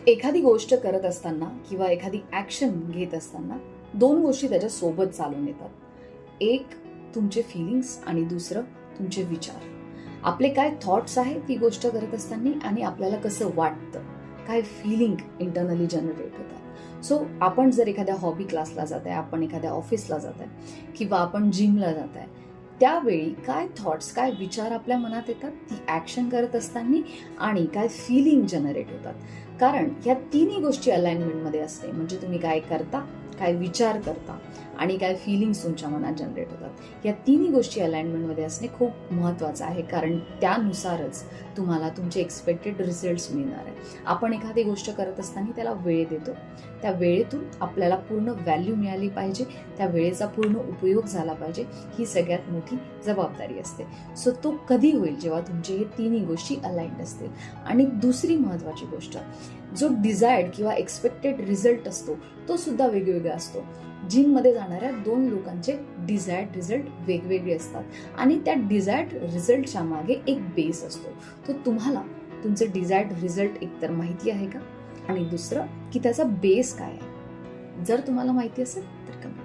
एखादी गोष्ट करत असताना किंवा एखादी ॲक्शन घेत असताना दोन गोष्टी त्याच्या सोबत चालून येतात. एक तुमचे फिलिंग्स आणि दुसरं तुमचे विचार. आपले काय थॉट्स आहेत ती गोष्ट करत असताना आणि आपल्याला कसं वाटतं, काय फिलिंग इंटरनली जनरेट होतात. सो आपण जर एखाद्या हॉबी क्लासला जात आहे, आपण एखाद्या ऑफिसला जात आहे किंवा आपण जिमला जात आहे, त्यावेळी काय थॉट्स, काय विचार आपल्या मनात येतात ती ॲक्शन करत असताना आणि काय फिलिंग जनरेट होतात. कारण ह्या तिन्ही गोष्टी अलाइनमेंटमध्ये असते म्हणजे तुम्ही काय करता, काय विचार करता आणि काय फिलिंग्स तुमच्या मनात जनरेट होतात. या तिन्ही गोष्टी अलाइनमेंटमध्ये असणे खूप महत्त्वाचं आहे, कारण त्यानुसारच तुम्हाला तुमचे एक्सपेक्टेड रिझल्ट्स मिळणार आहे. आपण एखादी गोष्ट करत असताना त्याला वेळ देतो, त्या वेळेतून आपल्याला पूर्ण व्हॅल्यू मिळाली पाहिजे, त्या वेळेचा पूर्ण उपयोग झाला पाहिजे, ही सगळ्यात मोठी जबाबदारी असते. सो तो कधी होईल जेव्हा तुमचे हे तिन्ही गोष्टी अलाइन्ड असतील. आणि दुसरी महत्त्वाची गोष्ट, जो डिझायर्ड किंवा एक्सपेक्टेड रिझल्ट असतो तो सुद्धा वेगवेगळा असतो. जिममध्ये जाणाऱ्या दोन लोकांचे डिझायर्ड रिझल्ट वेगवेगळे असतात आणि त्या डिझायर्ड रिझल्टच्या मागे एक बेस असतो. तो तुम्हाला तुमचे डिझायर्ड रिझल्ट एकतर माहिती आहे का, आणि दुसरं की त्याचा बेस काय आहे. जर तुम्हाला माहिती असेल तर कमेंट